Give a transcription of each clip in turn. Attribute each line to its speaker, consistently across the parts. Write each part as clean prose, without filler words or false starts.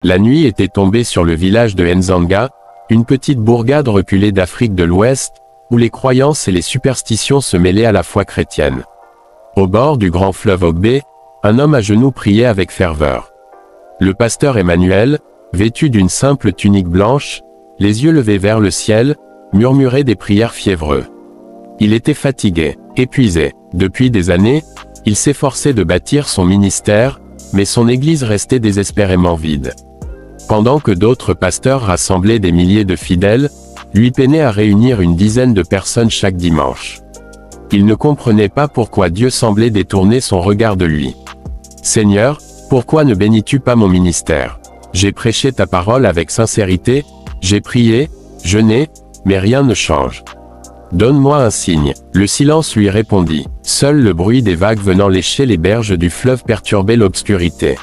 Speaker 1: La nuit était tombée sur le village de Nzanga, une petite bourgade reculée d'Afrique de l'Ouest, où les croyances et les superstitions se mêlaient à la foi chrétienne. Au bord du grand fleuve Ogbe, un homme à genoux priait avec ferveur. Le pasteur Emmanuel, vêtu d'une simple tunique blanche, les yeux levés vers le ciel, murmurait des prières fiévreux. Il était fatigué, épuisé. Depuis des années, il s'efforçait de bâtir son ministère, mais son église restait désespérément vide. Pendant que d'autres pasteurs rassemblaient des milliers de fidèles, lui peinait à réunir une dizaine de personnes chaque dimanche. Il ne comprenait pas pourquoi Dieu semblait détourner son regard de lui. « Seigneur, pourquoi ne bénis-tu pas mon ministère? J'ai prêché ta parole avec sincérité, j'ai prié, jeûné, mais rien ne change. Donne-moi un signe. » Le silence lui répondit. Seul le bruit des vagues venant lécher les berges du fleuve perturbait l'obscurité.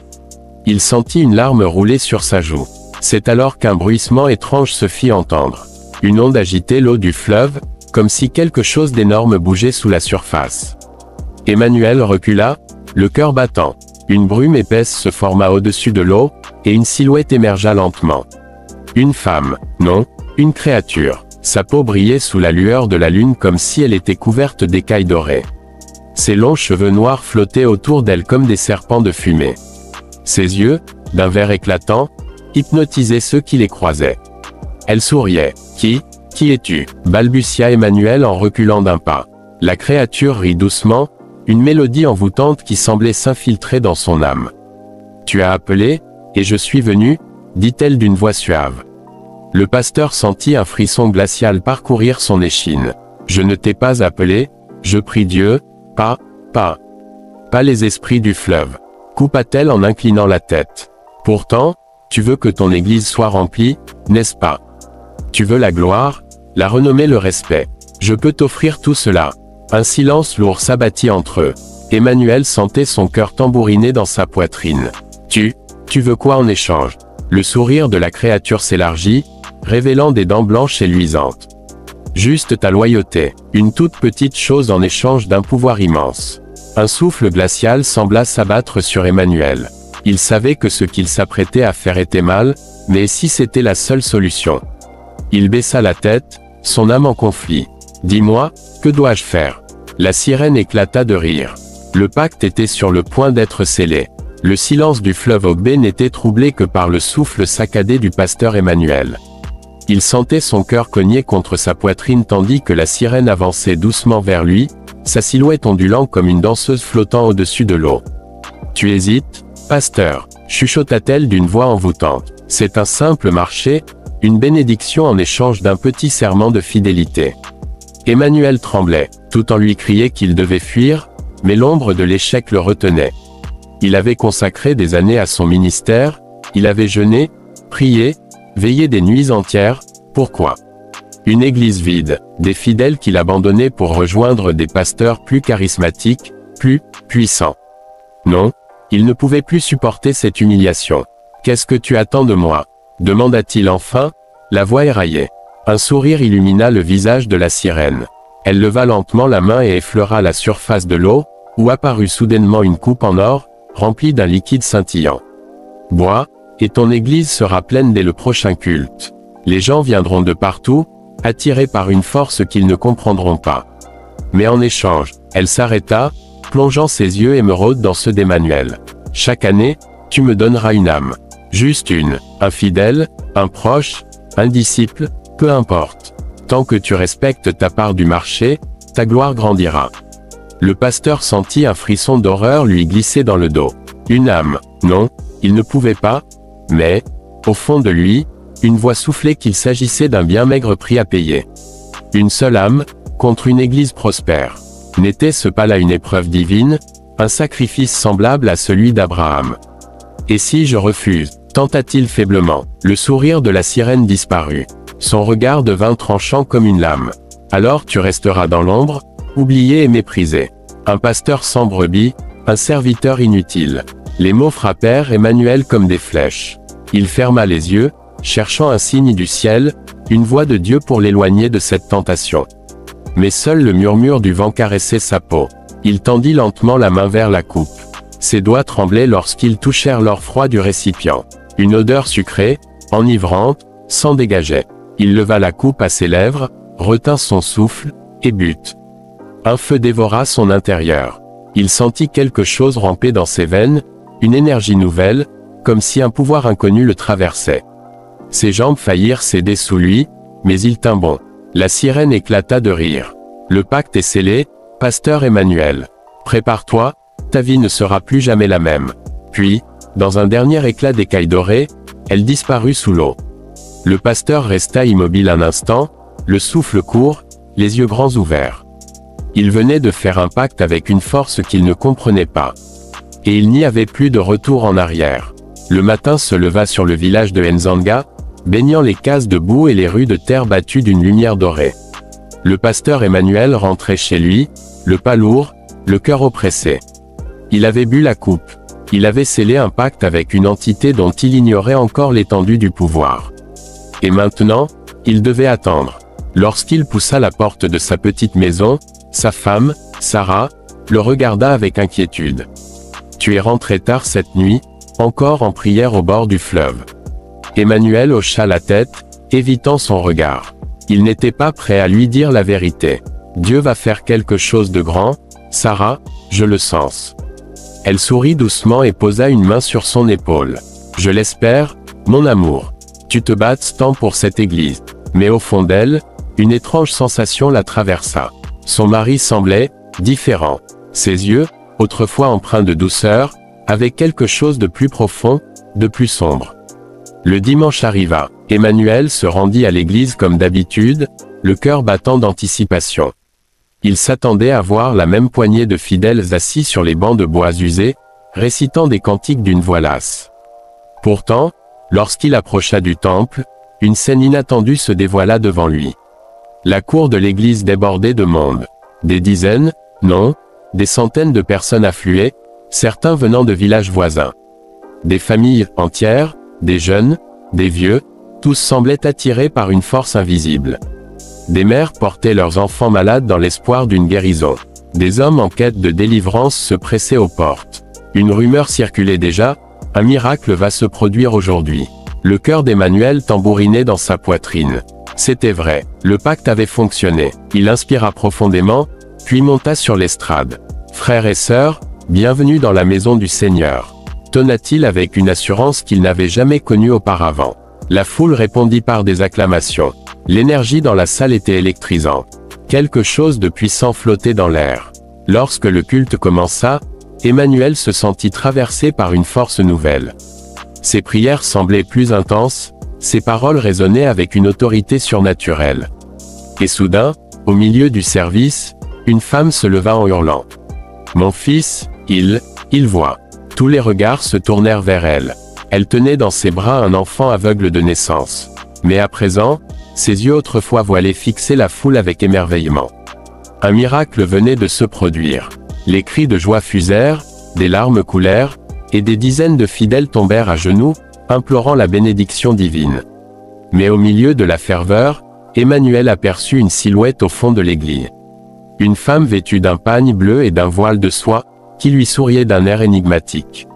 Speaker 1: Il sentit une larme rouler sur sa joue. C'est alors qu'un bruissement étrange se fit entendre. Une onde agitait l'eau du fleuve, comme si quelque chose d'énorme bougeait sous la surface. Emmanuel recula, le cœur battant. Une brume épaisse se forma au-dessus de l'eau, et une silhouette émergea lentement. Une femme, non, une créature. Sa peau brillait sous la lueur de la lune comme si elle était couverte d'écailles dorées. Ses longs cheveux noirs flottaient autour d'elle comme des serpents de fumée. Ses yeux, d'un vert éclatant, hypnotisaient ceux qui les croisaient. Elle souriait. « Qui es-tu » balbutia Emmanuel en reculant d'un pas. La créature rit doucement, une mélodie envoûtante qui semblait s'infiltrer dans son âme. « Tu as appelé, et je suis venu » dit-elle d'une voix suave. Le pasteur sentit un frisson glacial parcourir son échine. « Je ne t'ai pas appelé, je prie Dieu, pas les esprits du fleuve. » coupa-t-elle en inclinant la tête. « Pourtant, tu veux que ton église soit remplie, n'est-ce pas? Tu veux la gloire, la renommée, le respect. Je peux t'offrir tout cela. » Un silence lourd s'abattit entre eux. Emmanuel sentait son cœur tambouriner dans sa poitrine. « Tu veux quoi en échange » Le sourire de la créature s'élargit, révélant des dents blanches et luisantes. « Juste ta loyauté, une toute petite chose en échange d'un pouvoir immense. » Un souffle glacial sembla s'abattre sur Emmanuel. Il savait que ce qu'il s'apprêtait à faire était mal, mais si c'était la seule solution? Il baissa la tête, son âme en conflit. « Dis-moi, que dois-je faire » La sirène éclata de rire. Le pacte était sur le point d'être scellé. Le silence du fleuve Ogbe n'était troublé que par le souffle saccadé du pasteur Emmanuel. Il sentait son cœur cogner contre sa poitrine tandis que la sirène avançait doucement vers lui, sa silhouette ondulant comme une danseuse flottant au-dessus de l'eau. « Tu hésites, pasteur » chuchota-t-elle d'une voix envoûtante. « C'est un simple marché, une bénédiction en échange d'un petit serment de fidélité. » Emmanuel tremblait, tout en lui criait qu'il devait fuir, mais l'ombre de l'échec le retenait. Il avait consacré des années à son ministère, il avait jeûné, prié, veillé des nuits entières, pourquoi? Une église vide, des fidèles qu'il abandonnait pour rejoindre des pasteurs plus charismatiques, plus puissants. Non, il ne pouvait plus supporter cette humiliation. « Qu'est-ce que tu attends de moi » demanda-t-il enfin, la voix éraillée. Un sourire illumina le visage de la sirène. Elle leva lentement la main et effleura la surface de l'eau, où apparut soudainement une coupe en or, remplie d'un liquide scintillant. « Bois, et ton église sera pleine dès le prochain culte. Les gens viendront de partout, attirés par une force qu'ils ne comprendront pas. Mais en échange, » elle s'arrêta, plongeant ses yeux émeraudes dans ceux d'Emmanuel. « Chaque année, tu me donneras une âme. Juste une, un fidèle, un proche, un disciple, peu importe. Tant que tu respectes ta part du marché, ta gloire grandira. » Le pasteur sentit un frisson d'horreur lui glisser dans le dos. Une âme, non, il ne pouvait pas, mais, au fond de lui, une voix soufflait qu'il s'agissait d'un bien maigre prix à payer. Une seule âme, contre une église prospère. N'était-ce pas là une épreuve divine, un sacrifice semblable à celui d'Abraham? « Et si je refuse » tenta-t-il faiblement. Le sourire de la sirène disparut. Son regard devint tranchant comme une lame. « Alors tu resteras dans l'ombre, oublié et méprisé. Un pasteur sans brebis, un serviteur inutile. » Les mots frappèrent Emmanuel comme des flèches. Il ferma les yeux, cherchant un signe du ciel, une voix de Dieu pour l'éloigner de cette tentation. Mais seul le murmure du vent caressait sa peau. Il tendit lentement la main vers la coupe. Ses doigts tremblaient lorsqu'ils touchèrent l'or froid du récipient. Une odeur sucrée, enivrante, s'en dégageait. Il leva la coupe à ses lèvres, retint son souffle, et but. Un feu dévora son intérieur. Il sentit quelque chose ramper dans ses veines, une énergie nouvelle, comme si un pouvoir inconnu le traversait. Ses jambes faillirent céder sous lui, mais il tint bon. La sirène éclata de rire. Le pacte est scellé, pasteur Emmanuel. Prépare-toi, ta vie ne sera plus jamais la même. Puis, dans un dernier éclat d'écailles dorées, elle disparut sous l'eau. Le pasteur resta immobile un instant, le souffle court, les yeux grands ouverts. Il venait de faire un pacte avec une force qu'il ne comprenait pas. Et il n'y avait plus de retour en arrière. Le matin se leva sur le village de Nzanga, baignant les cases de boue et les rues de terre battues d'une lumière dorée. Le pasteur Emmanuel rentrait chez lui, le pas lourd, le cœur oppressé. Il avait bu la coupe. Il avait scellé un pacte avec une entité dont il ignorait encore l'étendue du pouvoir. Et maintenant, il devait attendre. Lorsqu'il poussa la porte de sa petite maison, sa femme, Sarah, le regarda avec inquiétude. « Tu es rentré tard cette nuit, encore en prière au bord du fleuve. » Emmanuel hocha la tête, évitant son regard. Il n'était pas prêt à lui dire la vérité. « Dieu va faire quelque chose de grand, Sarah, je le sens. » Elle sourit doucement et posa une main sur son épaule. « Je l'espère, mon amour. Tu te battes tant pour cette église. » Mais au fond d'elle, une étrange sensation la traversa. Son mari semblait différent. Ses yeux, autrefois empreints de douceur, avaient quelque chose de plus profond, de plus sombre. Le dimanche arriva. Emmanuel se rendit à l'église comme d'habitude, le cœur battant d'anticipation. Il s'attendait à voir la même poignée de fidèles assis sur les bancs de bois usés, récitant des cantiques d'une voix lasse. Pourtant, lorsqu'il approcha du temple, une scène inattendue se dévoila devant lui. La cour de l'église débordait de monde. Des dizaines, non, des centaines de personnes affluaient, certains venant de villages voisins. Des familles entières, des jeunes, des vieux, tous semblaient attirés par une force invisible. Des mères portaient leurs enfants malades dans l'espoir d'une guérison. Des hommes en quête de délivrance se pressaient aux portes. Une rumeur circulait déjà, un miracle va se produire aujourd'hui. Le cœur d'Emmanuel tambourinait dans sa poitrine. C'était vrai, le pacte avait fonctionné. Il inspira profondément, puis monta sur l'estrade. « Frères et sœurs, bienvenue dans la maison du Seigneur », tonna-t-il avec une assurance qu'il n'avait jamais connue auparavant. La foule répondit par des acclamations. L'énergie dans la salle était électrisante. Quelque chose de puissant flottait dans l'air. Lorsque le culte commença, Emmanuel se sentit traversé par une force nouvelle. Ses prières semblaient plus intenses, ses paroles résonnaient avec une autorité surnaturelle. Et soudain, au milieu du service, une femme se leva en hurlant. « Mon fils, il voit !» Tous les regards se tournèrent vers elle. Elle tenait dans ses bras un enfant aveugle de naissance. Mais à présent, ses yeux autrefois voilés fixaient la foule avec émerveillement. Un miracle venait de se produire. Les cris de joie fusèrent, des larmes coulèrent, et des dizaines de fidèles tombèrent à genoux, implorant la bénédiction divine. Mais au milieu de la ferveur, Emmanuel aperçut une silhouette au fond de l'église. Une femme vêtue d'un pagne bleu et d'un voile de soie, qui lui souriait d'un air énigmatique.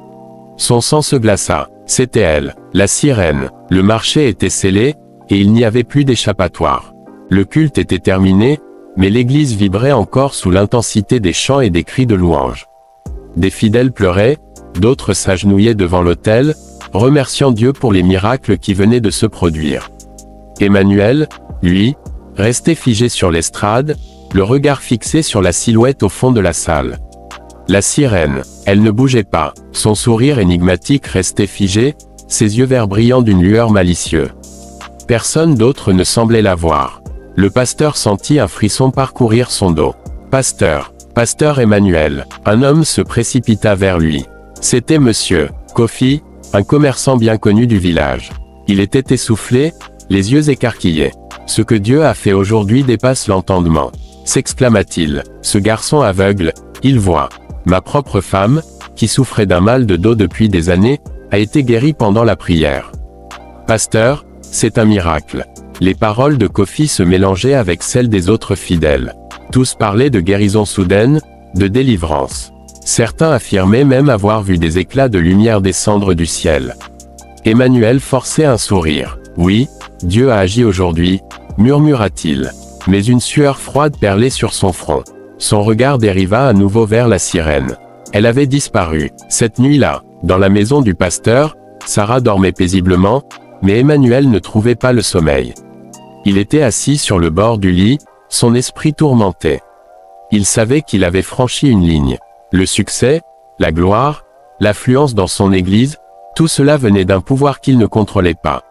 Speaker 1: Son sang se glaça. C'était elle, la sirène. Le marché était scellé, et il n'y avait plus d'échappatoire. Le culte était terminé, mais l'église vibrait encore sous l'intensité des chants et des cris de louange. Des fidèles pleuraient, d'autres s'agenouillaient devant l'autel, remerciant Dieu pour les miracles qui venaient de se produire. Emmanuel, lui, restait figé sur l'estrade, le regard fixé sur la silhouette au fond de la salle. La sirène, elle ne bougeait pas, son sourire énigmatique restait figé, ses yeux verts brillants d'une lueur malicieuse. Personne d'autre ne semblait la voir. Le pasteur sentit un frisson parcourir son dos. « Pasteur, pasteur Emmanuel !» Un homme se précipita vers lui. C'était monsieur Kofi, un commerçant bien connu du village. Il était essoufflé, les yeux écarquillés. « Ce que Dieu a fait aujourd'hui dépasse l'entendement », s'exclama-t-il. « Ce garçon aveugle, il voit. Ma propre femme, qui souffrait d'un mal de dos depuis des années, a été guérie pendant la prière. Pasteur, c'est un miracle. » Les paroles de Kofi se mélangeaient avec celles des autres fidèles. Tous parlaient de guérison soudaine, de délivrance. Certains affirmaient même avoir vu des éclats de lumière descendre du ciel. Emmanuel forçait un sourire. Oui, Dieu a agi aujourd'hui, murmura-t-il. Mais une sueur froide perlait sur son front. Son regard dériva à nouveau vers la sirène. Elle avait disparu. Cette nuit-là, dans la maison du pasteur, Sarah dormait paisiblement, mais Emmanuel ne trouvait pas le sommeil. Il était assis sur le bord du lit, son esprit tourmenté. Il savait qu'il avait franchi une ligne. Le succès, la gloire, l'affluence dans son église, tout cela venait d'un pouvoir qu'il ne contrôlait pas.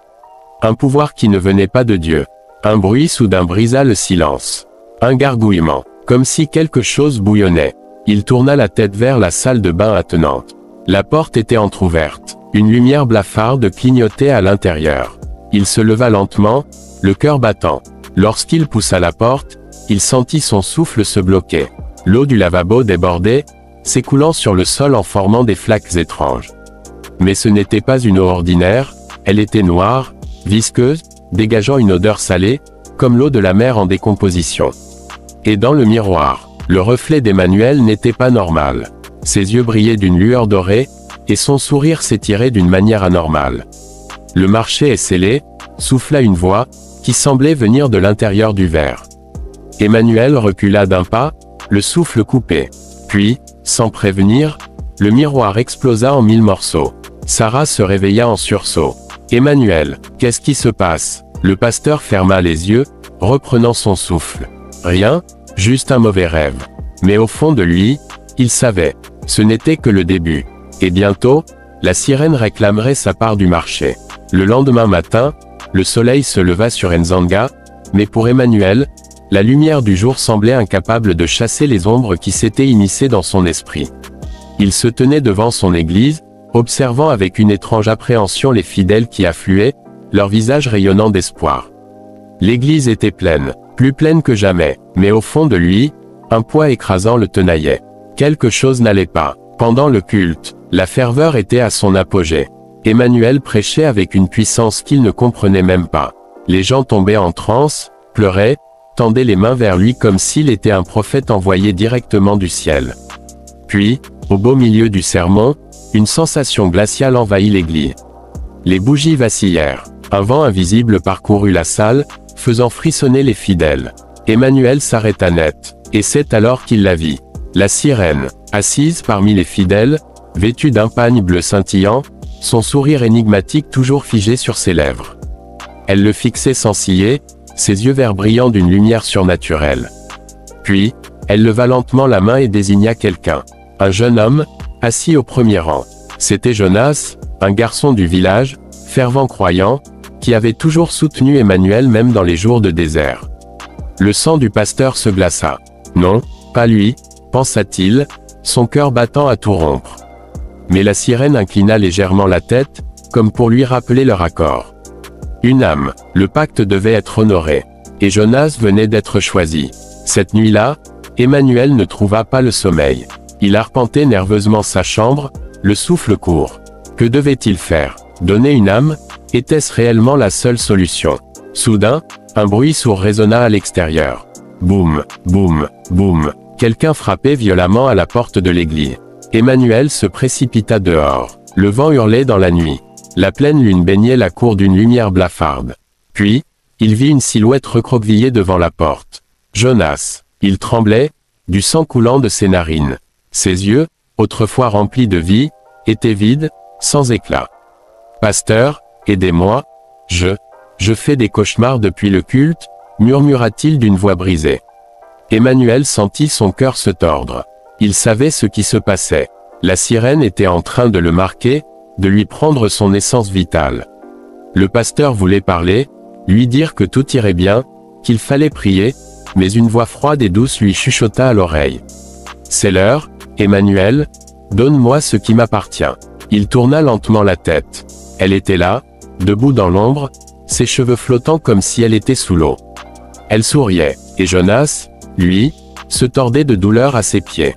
Speaker 1: Un pouvoir qui ne venait pas de Dieu. Un bruit soudain brisa le silence. Un gargouillement, comme si quelque chose bouillonnait. Il tourna la tête vers la salle de bain attenante. La porte était entr'ouverte. Une lumière blafarde clignotait à l'intérieur. Il se leva lentement, le cœur battant. Lorsqu'il poussa la porte, il sentit son souffle se bloquer. L'eau du lavabo débordait, s'écoulant sur le sol en formant des flaques étranges. Mais ce n'était pas une eau ordinaire, elle était noire, visqueuse, dégageant une odeur salée, comme l'eau de la mer en décomposition. Et dans le miroir, le reflet d'Emmanuel n'était pas normal. Ses yeux brillaient d'une lueur dorée, et son sourire s'étirait d'une manière anormale. Le marché est scellé, souffla une voix, qui semblait venir de l'intérieur du verre. Emmanuel recula d'un pas, le souffle coupé. Puis, sans prévenir, le miroir explosa en 1000 morceaux. Sarah se réveilla en sursaut. « Emmanuel, qu'est-ce qui se passe ?» Le pasteur ferma les yeux, reprenant son souffle. Rien, juste un mauvais rêve. Mais au fond de lui, il savait, ce n'était que le début. Et bientôt, la sirène réclamerait sa part du marché. Le lendemain matin, le soleil se leva sur Nzanga, mais pour Emmanuel, la lumière du jour semblait incapable de chasser les ombres qui s'étaient immiscées dans son esprit. Il se tenait devant son église, observant avec une étrange appréhension les fidèles qui affluaient, leurs visages rayonnant d'espoir. L'église était pleine, plus pleine que jamais, mais au fond de lui, un poids écrasant le tenaillait. Quelque chose n'allait pas. Pendant le culte, la ferveur était à son apogée. Emmanuel prêchait avec une puissance qu'il ne comprenait même pas. Les gens tombaient en transe, pleuraient, tendaient les mains vers lui comme s'il était un prophète envoyé directement du ciel. Puis, au beau milieu du sermon, une sensation glaciale envahit l'église. Les bougies vacillèrent. Un vent invisible parcourut la salle, faisant frissonner les fidèles. Emmanuel s'arrêta net, et c'est alors qu'il la vit. La sirène, assise parmi les fidèles, vêtue d'un pagne bleu scintillant, son sourire énigmatique toujours figé sur ses lèvres. Elle le fixait sans ciller, ses yeux verts brillants d'une lumière surnaturelle. Puis, elle leva lentement la main et désigna quelqu'un. Un jeune homme, assis au premier rang. C'était Jonas, un garçon du village, fervent croyant, qui avait toujours soutenu Emmanuel même dans les jours de désert. Le sang du pasteur se glaça. Non, pas lui, pensa-t-il, son cœur battant à tout rompre. Mais la sirène inclina légèrement la tête, comme pour lui rappeler leur accord. Une âme, le pacte devait être honoré. Et Jonas venait d'être choisi. Cette nuit-là, Emmanuel ne trouva pas le sommeil. Il arpentait nerveusement sa chambre, le souffle court. Que devait-il faire? Donner une âme? Était-ce réellement la seule solution? Soudain, un bruit sourd résonna à l'extérieur. Boum, boum, boum. Quelqu'un frappait violemment à la porte de l'église. Emmanuel se précipita dehors. Le vent hurlait dans la nuit. La pleine lune baignait la cour d'une lumière blafarde. Puis, il vit une silhouette recroquevillée devant la porte. Jonas. Il tremblait, du sang coulant de ses narines. Ses yeux, autrefois remplis de vie, étaient vides, sans éclat. Pasteur, aidez-moi, je fais des cauchemars depuis le culte, murmura-t-il d'une voix brisée. Emmanuel sentit son cœur se tordre. Il savait ce qui se passait. La sirène était en train de le marquer, de lui prendre son essence vitale. Le pasteur voulait parler, lui dire que tout irait bien, qu'il fallait prier, mais une voix froide et douce lui chuchota à l'oreille. C'est l'heure, Emmanuel, donne-moi ce qui m'appartient. Il tourna lentement la tête. Elle était là, debout dans l'ombre, ses cheveux flottant comme si elle était sous l'eau. Elle souriait, et Jonas, lui, se tordait de douleur à ses pieds.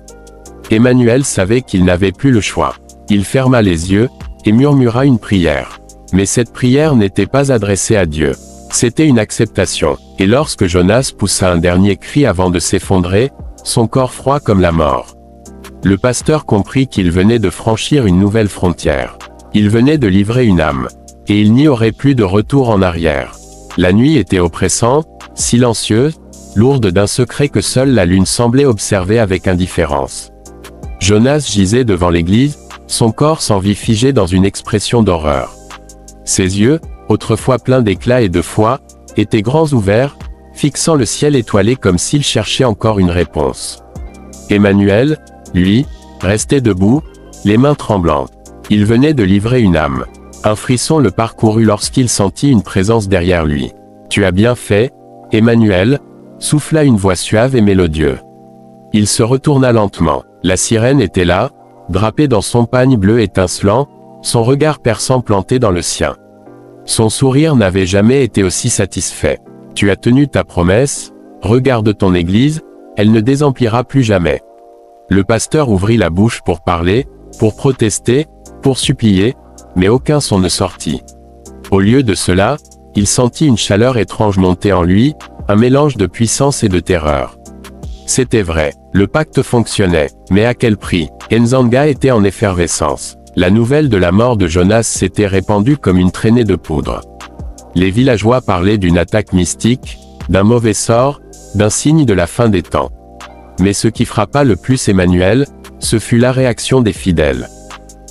Speaker 1: Emmanuel savait qu'il n'avait plus le choix. Il ferma les yeux, et murmura une prière. Mais cette prière n'était pas adressée à Dieu. C'était une acceptation. Et lorsque Jonas poussa un dernier cri avant de s'effondrer, son corps froid comme la mort. Le pasteur comprit qu'il venait de franchir une nouvelle frontière. Il venait de livrer une âme. et il n'y aurait plus de retour en arrière. La nuit était oppressante, silencieuse, lourde d'un secret que seule la lune semblait observer avec indifférence. Jonas gisait devant l'église, son corps sans vie figé dans une expression d'horreur. Ses yeux, autrefois pleins d'éclat et de foi, étaient grands ouverts, fixant le ciel étoilé comme s'il cherchait encore une réponse. Emmanuel, lui, restait debout, les mains tremblantes. Il venait de livrer une âme. Un frisson le parcourut lorsqu'il sentit une présence derrière lui. « Tu as bien fait, Emmanuel » souffla une voix suave et mélodieuse. Il se retourna lentement. La sirène était là, drapée dans son pagne bleu étincelant, son regard perçant planté dans le sien. Son sourire n'avait jamais été aussi satisfait. « Tu as tenu ta promesse, regarde ton église, elle ne désemplira plus jamais. » Le pasteur ouvrit la bouche pour parler, pour protester, pour supplier, mais aucun son ne sortit. Au lieu de cela, il sentit une chaleur étrange monter en lui, un mélange de puissance et de terreur. C'était vrai, le pacte fonctionnait, mais à quel prix? Nzanga était en effervescence. La nouvelle de la mort de Jonas s'était répandue comme une traînée de poudre. Les villageois parlaient d'une attaque mystique, d'un mauvais sort, d'un signe de la fin des temps. Mais ce qui frappa le plus Emmanuel, ce fut la réaction des fidèles.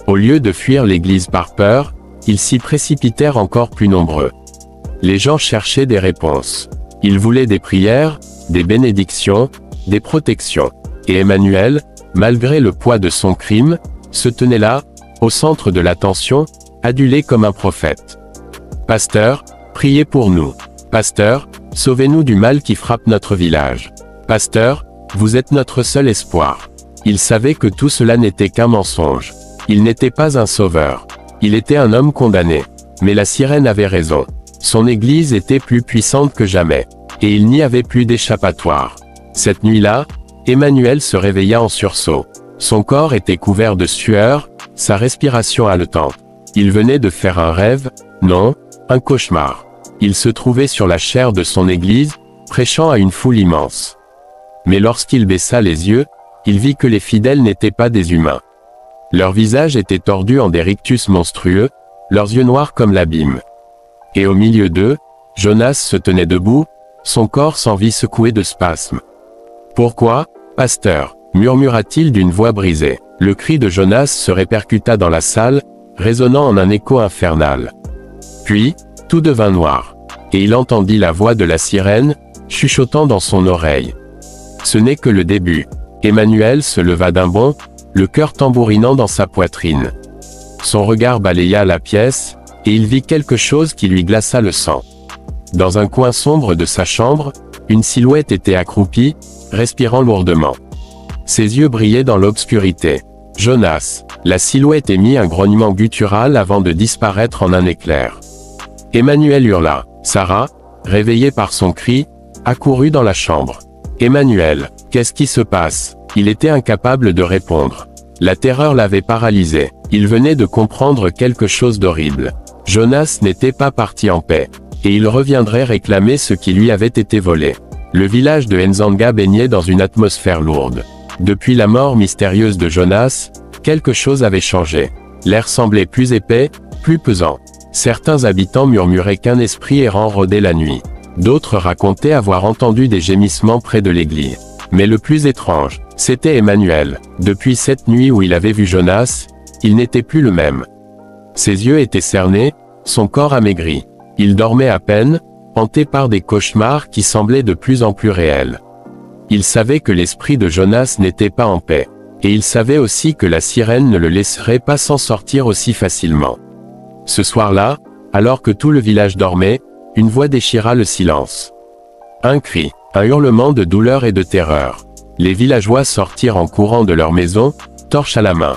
Speaker 1: Au lieu de fuir l'église par peur, ils s'y précipitèrent encore plus nombreux. Les gens cherchaient des réponses. Ils voulaient des prières, des bénédictions, des protections. Et Emmanuel, malgré le poids de son crime, se tenait là, au centre de l'attention, adulé comme un prophète. « Pasteur, priez pour nous. Pasteur, sauvez-nous du mal qui frappe notre village. Pasteur, vous êtes notre seul espoir. » Il savait que tout cela n'était qu'un mensonge. Il n'était pas un sauveur. Il était un homme condamné. Mais la sirène avait raison. Son église était plus puissante que jamais. Et il n'y avait plus d'échappatoire. Cette nuit-là, Emmanuel se réveilla en sursaut. Son corps était couvert de sueur, sa respiration haletante. Il venait de faire un rêve, non, un cauchemar. Il se trouvait sur la chaire de son église, prêchant à une foule immense. Mais lorsqu'il baissa les yeux, il vit que les fidèles n'étaient pas des humains. Leurs visages étaient tordus en des rictus monstrueux, leurs yeux noirs comme l'abîme. Et au milieu d'eux, Jonas se tenait debout, son corps sans vie secoué de spasmes. « Pourquoi, pasteur ?» murmura-t-il d'une voix brisée. Le cri de Jonas se répercuta dans la salle, résonnant en un écho infernal. Puis, tout devint noir. Et il entendit la voix de la sirène, chuchotant dans son oreille. Ce n'est que le début. Emmanuel se leva d'un bond, le cœur tambourinant dans sa poitrine. Son regard balaya la pièce, et il vit quelque chose qui lui glaça le sang. Dans un coin sombre de sa chambre, une silhouette était accroupie, respirant lourdement. Ses yeux brillaient dans l'obscurité. Jonas. La silhouette émit un grognement guttural avant de disparaître en un éclair. Emmanuel hurla. Sarah, réveillée par son cri, accourut dans la chambre. Emmanuel, qu'est-ce qui se passe? Il était incapable de répondre. La terreur l'avait paralysé. Il venait de comprendre quelque chose d'horrible. Jonas n'était pas parti en paix. Et il reviendrait réclamer ce qui lui avait été volé. Le village de Nzanga baignait dans une atmosphère lourde. Depuis la mort mystérieuse de Jonas, quelque chose avait changé. L'air semblait plus épais, plus pesant. Certains habitants murmuraient qu'un esprit errant rôdait la nuit. D'autres racontaient avoir entendu des gémissements près de l'église. Mais le plus étrange, c'était Emmanuel. Depuis cette nuit où il avait vu Jonas, il n'était plus le même. Ses yeux étaient cernés, son corps amaigri. Il dormait à peine, hanté par des cauchemars qui semblaient de plus en plus réels. Il savait que l'esprit de Jonas n'était pas en paix. Et il savait aussi que la sirène ne le laisserait pas s'en sortir aussi facilement. Ce soir-là, alors que tout le village dormait, une voix déchira le silence. Un cri, un hurlement de douleur et de terreur. Les villageois sortirent en courant de leur maison, torche à la main.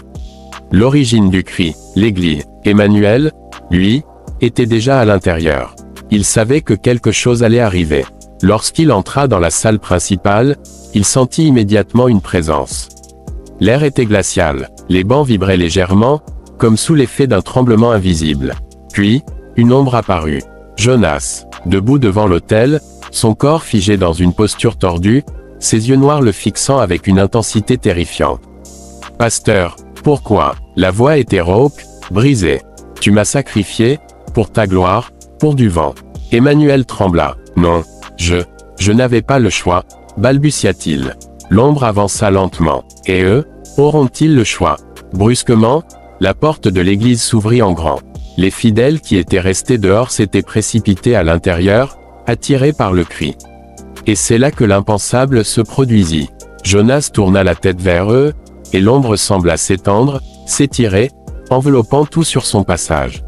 Speaker 1: L'origine du cri, l'église. Emmanuel, lui, était déjà à l'intérieur. Il savait que quelque chose allait arriver. Lorsqu'il entra dans la salle principale, il sentit immédiatement une présence. L'air était glacial, les bancs vibraient légèrement, comme sous l'effet d'un tremblement invisible. Puis, une ombre apparut. Jonas, debout devant l'autel, son corps figé dans une posture tordue, ses yeux noirs le fixant avec une intensité terrifiante. « Pasteur, pourquoi ?» La voix était rauque, brisée. « Tu m'as sacrifié, pour ta gloire, pour du vent. Emmanuel trembla. Non, je n'avais pas le choix, balbutia-t-il. L'ombre avança lentement. Et eux, auront-ils le choix? Brusquement, la porte de l'église s'ouvrit en grand. Les fidèles qui étaient restés dehors s'étaient précipités à l'intérieur, attirés par le cri. Et c'est là que l'impensable se produisit. Jonas tourna la tête vers eux, et l'ombre sembla s'étendre, s'étirer, enveloppant tout sur son passage.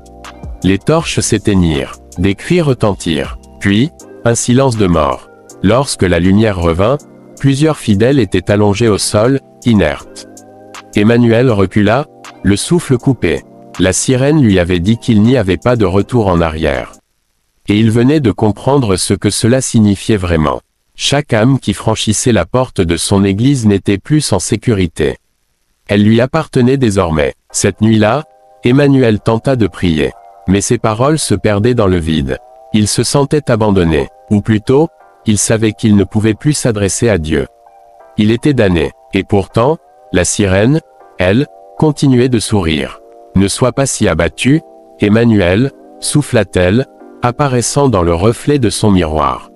Speaker 1: Les torches s'éteignirent, des cris retentirent, puis, un silence de mort. Lorsque la lumière revint, plusieurs fidèles étaient allongés au sol, inertes. Emmanuel recula, le souffle coupé. La sirène lui avait dit qu'il n'y avait pas de retour en arrière. Et il venait de comprendre ce que cela signifiait vraiment. Chaque âme qui franchissait la porte de son église n'était plus en sécurité. Elle lui appartenait désormais. Cette nuit-là, Emmanuel tenta de prier. Mais ses paroles se perdaient dans le vide. Il se sentait abandonné. Ou plutôt, il savait qu'il ne pouvait plus s'adresser à Dieu. Il était damné. Et pourtant, la sirène, elle, continuait de sourire. Ne sois pas si abattu, Emmanuel, souffla-t-elle, apparaissant dans le reflet de son miroir.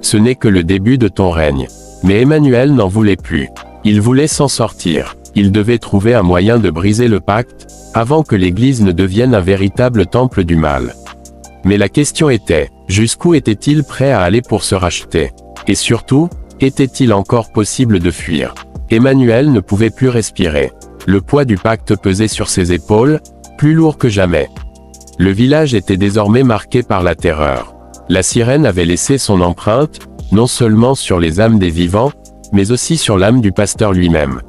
Speaker 1: Ce n'est que le début de ton règne. Mais Emmanuel n'en voulait plus. Il voulait s'en sortir. Il devait trouver un moyen de briser le pacte, avant que l'Église ne devienne un véritable temple du mal. Mais la question était, jusqu'où était-il prêt à aller pour se racheter? Et surtout, était-il encore possible de fuir? Emmanuel ne pouvait plus respirer. Le poids du pacte pesait sur ses épaules, plus lourd que jamais. Le village était désormais marqué par la terreur. La sirène avait laissé son empreinte, non seulement sur les âmes des vivants, mais aussi sur l'âme du pasteur lui-même.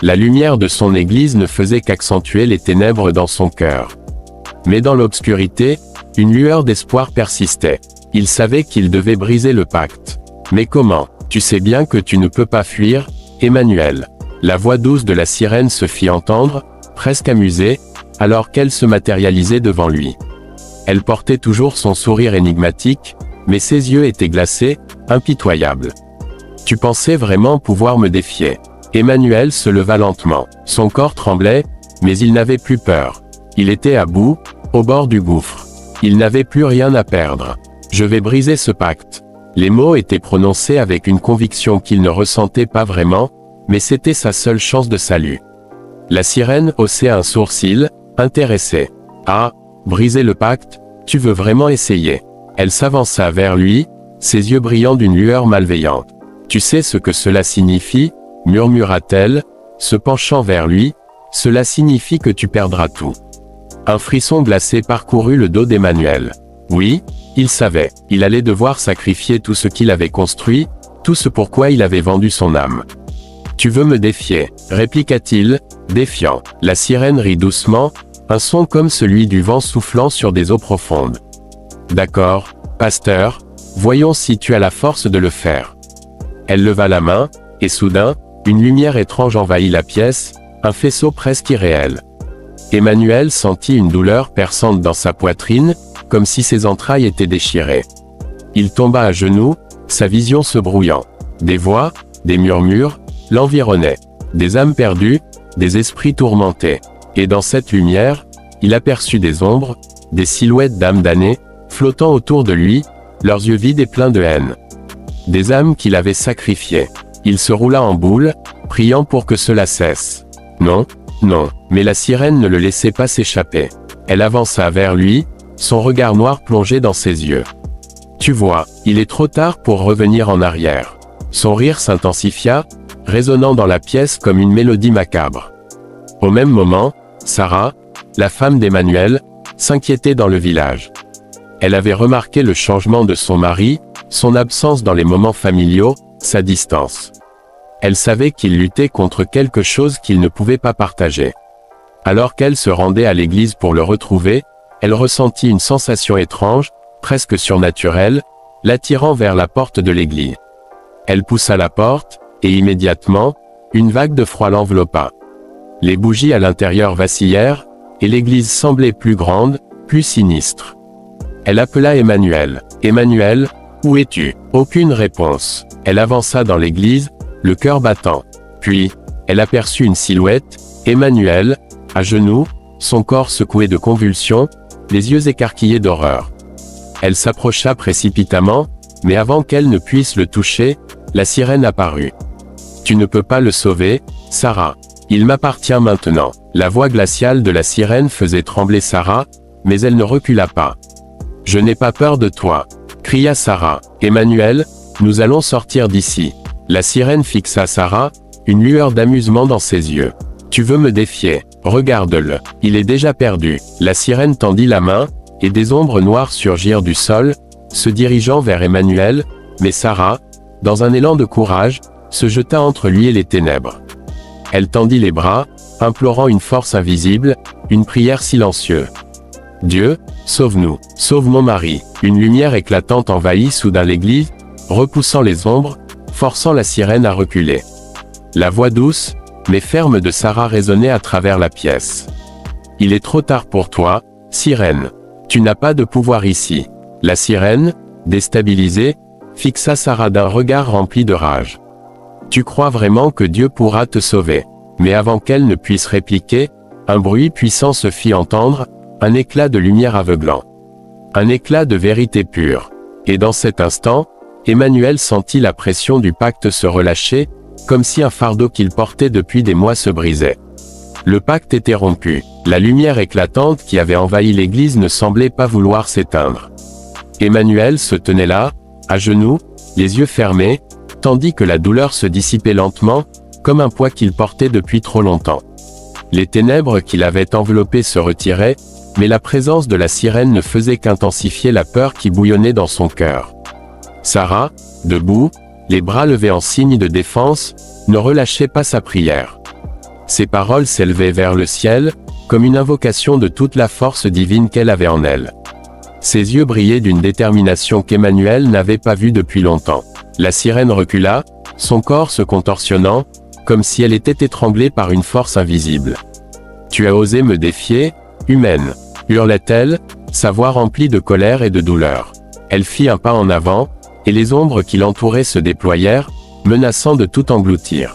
Speaker 1: La lumière de son église ne faisait qu'accentuer les ténèbres dans son cœur. Mais dans l'obscurité, une lueur d'espoir persistait. Il savait qu'il devait briser le pacte. Mais comment? Tu sais bien que tu ne peux pas fuir, Emmanuel. La voix douce de la sirène se fit entendre, presque amusée, alors qu'elle se matérialisait devant lui. Elle portait toujours son sourire énigmatique, mais ses yeux étaient glacés, impitoyables. Tu pensais vraiment pouvoir me défier? Emmanuel se leva lentement. Son corps tremblait, mais il n'avait plus peur. Il était à bout, au bord du gouffre. Il n'avait plus rien à perdre. Je vais briser ce pacte. Les mots étaient prononcés avec une conviction qu'il ne ressentait pas vraiment, mais c'était sa seule chance de salut. La sirène haussait un sourcil, intéressée. Ah, briser le pacte, tu veux vraiment essayer? Elle s'avança vers lui, ses yeux brillant d'une lueur malveillante. Tu sais ce que cela signifie? Murmura-t-elle, se penchant vers lui, cela signifie que tu perdras tout. Un frisson glacé parcourut le dos d'Emmanuel. Oui, il savait, il allait devoir sacrifier tout ce qu'il avait construit, tout ce pourquoi il avait vendu son âme. Tu veux me défier, répliqua-t-il, défiant. La sirène rit doucement, un son comme celui du vent soufflant sur des eaux profondes. D'accord, pasteur, voyons si tu as la force de le faire. Elle leva la main, et soudain, une lumière étrange envahit la pièce, un faisceau presque irréel. Emmanuel sentit une douleur perçante dans sa poitrine, comme si ses entrailles étaient déchirées. Il tomba à genoux, sa vision se brouillant. Des voix, des murmures, l'environnaient. Des âmes perdues, des esprits tourmentés. Et dans cette lumière, il aperçut des ombres, des silhouettes d'âmes damnées, flottant autour de lui, leurs yeux vides et pleins de haine. Des âmes qu'il avait sacrifiées. Il se roula en boule, priant pour que cela cesse. Non, non, mais la sirène ne le laissait pas s'échapper. Elle avança vers lui, son regard noir plongé dans ses yeux. Tu vois, il est trop tard pour revenir en arrière. Son rire s'intensifia, résonnant dans la pièce comme une mélodie macabre. Au même moment, Sarah, la femme d'Emmanuel, s'inquiétait dans le village. Elle avait remarqué le changement de son mari, son absence dans les moments familiaux, sa distance. Elle savait qu'il luttait contre quelque chose qu'il ne pouvait pas partager. Alors qu'elle se rendait à l'église pour le retrouver, elle ressentit une sensation étrange, presque surnaturelle, l'attirant vers la porte de l'église. Elle poussa la porte, et immédiatement, une vague de froid l'enveloppa. Les bougies à l'intérieur vacillèrent, et l'église semblait plus grande, plus sinistre. Elle appela Emmanuel. « Emmanuel, où es-tu » Aucune réponse. Elle avança dans l'église, le cœur battant. Puis, elle aperçut une silhouette, Emmanuel, à genoux, son corps secoué de convulsions, les yeux écarquillés d'horreur. Elle s'approcha précipitamment, mais avant qu'elle ne puisse le toucher, la sirène apparut. « Tu ne peux pas le sauver, Sarah. Il m'appartient maintenant. » La voix glaciale de la sirène faisait trembler Sarah, mais elle ne recula pas. « Je n'ai pas peur de toi, » cria Sarah. « Emmanuel, nous allons sortir d'ici. » La sirène fixa Sarah, une lueur d'amusement dans ses yeux. « Tu veux me défier? Regarde-le. Il est déjà perdu. » La sirène tendit la main, et des ombres noires surgirent du sol, se dirigeant vers Emmanuel, mais Sarah, dans un élan de courage, se jeta entre lui et les ténèbres. Elle tendit les bras, implorant une force invisible, une prière silencieuse. « Dieu, sauve-nous, sauve mon mari !» Une lumière éclatante envahit soudain l'église, repoussant les ombres, forçant la sirène à reculer. La voix douce, mais ferme de Sarah résonnait à travers la pièce. « Il est trop tard pour toi, sirène. Tu n'as pas de pouvoir ici. » La sirène, déstabilisée, fixa Sarah d'un regard rempli de rage. « Tu crois vraiment que Dieu pourra te sauver? » Mais avant qu'elle ne puisse répliquer, un bruit puissant se fit entendre, un éclat de lumière aveuglant. Un éclat de vérité pure. Et dans cet instant, Emmanuel sentit la pression du pacte se relâcher, comme si un fardeau qu'il portait depuis des mois se brisait. Le pacte était rompu. La lumière éclatante qui avait envahi l'église ne semblait pas vouloir s'éteindre. Emmanuel se tenait là, à genoux, les yeux fermés, tandis que la douleur se dissipait lentement, comme un poids qu'il portait depuis trop longtemps. Les ténèbres qui l'avaient enveloppé se retiraient, mais la présence de la sirène ne faisait qu'intensifier la peur qui bouillonnait dans son cœur. Sarah, debout, les bras levés en signe de défense, ne relâchait pas sa prière. Ses paroles s'élevaient vers le ciel, comme une invocation de toute la force divine qu'elle avait en elle. Ses yeux brillaient d'une détermination qu'Emmanuel n'avait pas vue depuis longtemps. La sirène recula, son corps se contorsionnant, comme si elle était étranglée par une force invisible. « Tu as osé me défier, humaine !» hurla-t-elle, sa voix remplie de colère et de douleur. Elle fit un pas en avant, et les ombres qui l'entouraient se déployèrent, menaçant de tout engloutir.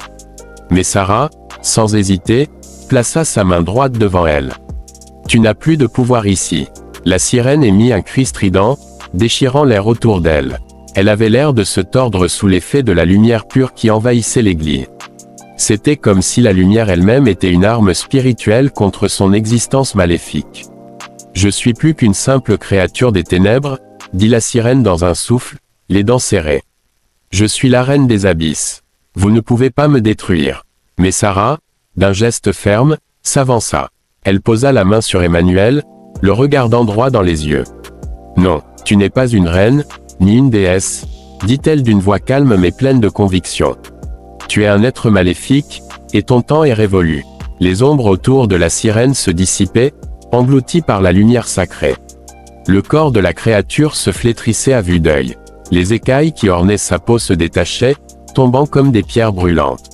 Speaker 1: Mais Sarah, sans hésiter, plaça sa main droite devant elle. « Tu n'as plus de pouvoir ici. » La sirène émit un cri strident, déchirant l'air autour d'elle. Elle avait l'air de se tordre sous l'effet de la lumière pure qui envahissait l'église. C'était comme si la lumière elle-même était une arme spirituelle contre son existence maléfique. « Je suis plus qu'une simple créature des ténèbres, » dit la sirène dans un souffle, les dents serrées. « Je suis la reine des abysses. Vous ne pouvez pas me détruire. » Mais Sarah, d'un geste ferme, s'avança. Elle posa la main sur Emmanuel, le regardant droit dans les yeux. « Non, tu n'es pas une reine, ni une déesse, » dit-elle d'une voix calme mais pleine de conviction. « Tu es un être maléfique, et ton temps est révolu. » Les ombres autour de la sirène se dissipaient, englouties par la lumière sacrée. Le corps de la créature se flétrissait à vue d'œil. Les écailles qui ornaient sa peau se détachaient, tombant comme des pierres brûlantes.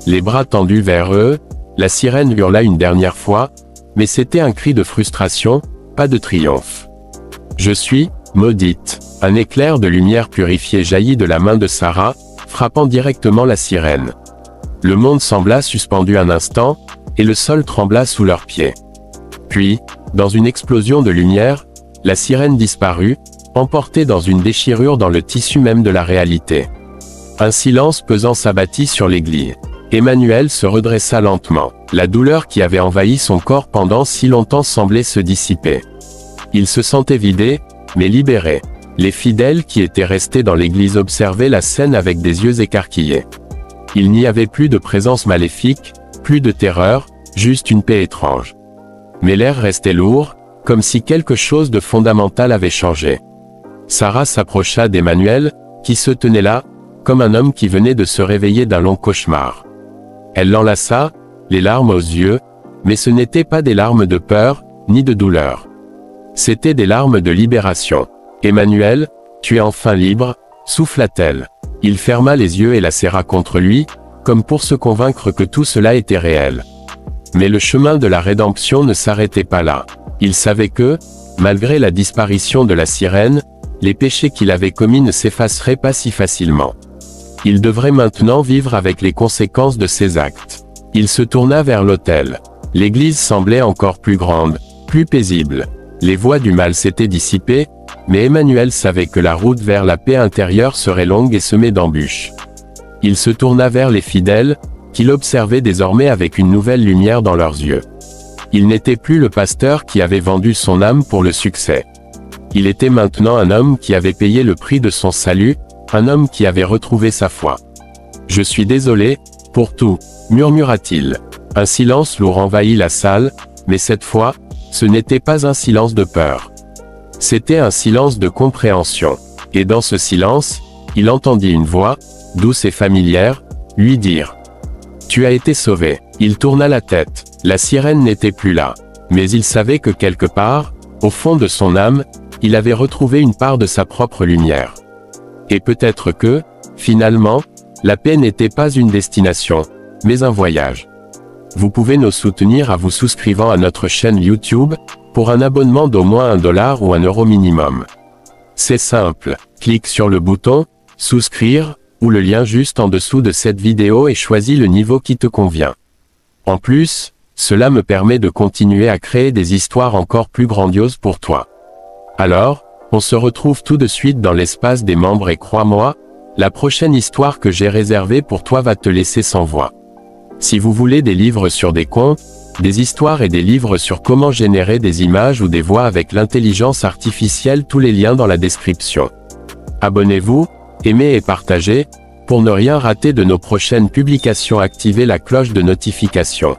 Speaker 1: Les bras tendus vers eux, la sirène hurla une dernière fois, mais c'était un cri de frustration, pas de triomphe. « Je suis maudite !» Un éclair de lumière purifiée jaillit de la main de Sarah, frappant directement la sirène. Le monde sembla suspendu un instant, et le sol trembla sous leurs pieds. Puis, dans une explosion de lumière, la sirène disparut, emportée dans une déchirure dans le tissu même de la réalité. Un silence pesant s'abattit sur l'église. Emmanuel se redressa lentement. La douleur qui avait envahi son corps pendant si longtemps semblait se dissiper. Il se sentait vidé, mais libéré. Les fidèles qui étaient restés dans l'église observaient la scène avec des yeux écarquillés. Il n'y avait plus de présence maléfique, plus de terreur, juste une paix étrange. Mais l'air restait lourd, comme si quelque chose de fondamental avait changé. Sarah s'approcha d'Emmanuel, qui se tenait là, comme un homme qui venait de se réveiller d'un long cauchemar. Elle l'enlaça, les larmes aux yeux, mais ce n'étaient pas des larmes de peur, ni de douleur. C'étaient des larmes de libération. « Emmanuel, tu es enfin libre » souffla-t-elle. Il ferma les yeux et la serra contre lui, comme pour se convaincre que tout cela était réel. Mais le chemin de la rédemption ne s'arrêtait pas là. Il savait que, malgré la disparition de la sirène, les péchés qu'il avait commis ne s'effaceraient pas si facilement. Il devrait maintenant vivre avec les conséquences de ses actes. Il se tourna vers l'autel. L'église semblait encore plus grande, plus paisible. Les voix du mal s'étaient dissipées, mais Emmanuel savait que la route vers la paix intérieure serait longue et semée d'embûches. Il se tourna vers les fidèles, qu'il observait désormais avec une nouvelle lumière dans leurs yeux. Il n'était plus le pasteur qui avait vendu son âme pour le succès. Il était maintenant un homme qui avait payé le prix de son salut, un homme qui avait retrouvé sa foi. « Je suis désolé, pour tout, » murmura-t-il. Un silence lourd envahit la salle, mais cette fois, ce n'était pas un silence de peur. C'était un silence de compréhension. Et dans ce silence, il entendit une voix, douce et familière, lui dire « Tu as été sauvé ». Il tourna la tête. La sirène n'était plus là. Mais il savait que quelque part, au fond de son âme, il avait retrouvé une part de sa propre lumière. Et peut-être que, finalement, la paix n'était pas une destination, mais un voyage. Vous pouvez nous soutenir en vous souscrivant à notre chaîne YouTube, pour un abonnement d'au moins $1 ou €1 minimum. C'est simple, clique sur le bouton « Souscrire » ou le lien juste en dessous de cette vidéo et choisis le niveau qui te convient. En plus, cela me permet de continuer à créer des histoires encore plus grandioses pour toi. Alors, on se retrouve tout de suite dans l'espace des membres et crois-moi, la prochaine histoire que j'ai réservée pour toi va te laisser sans voix. Si vous voulez des livres sur des contes, des histoires et des livres sur comment générer des images ou des voix avec l'intelligence artificielle, tous les liens dans la description. Abonnez-vous, aimez et partagez, pour ne rien rater de nos prochaines publications. Activez la cloche de notification.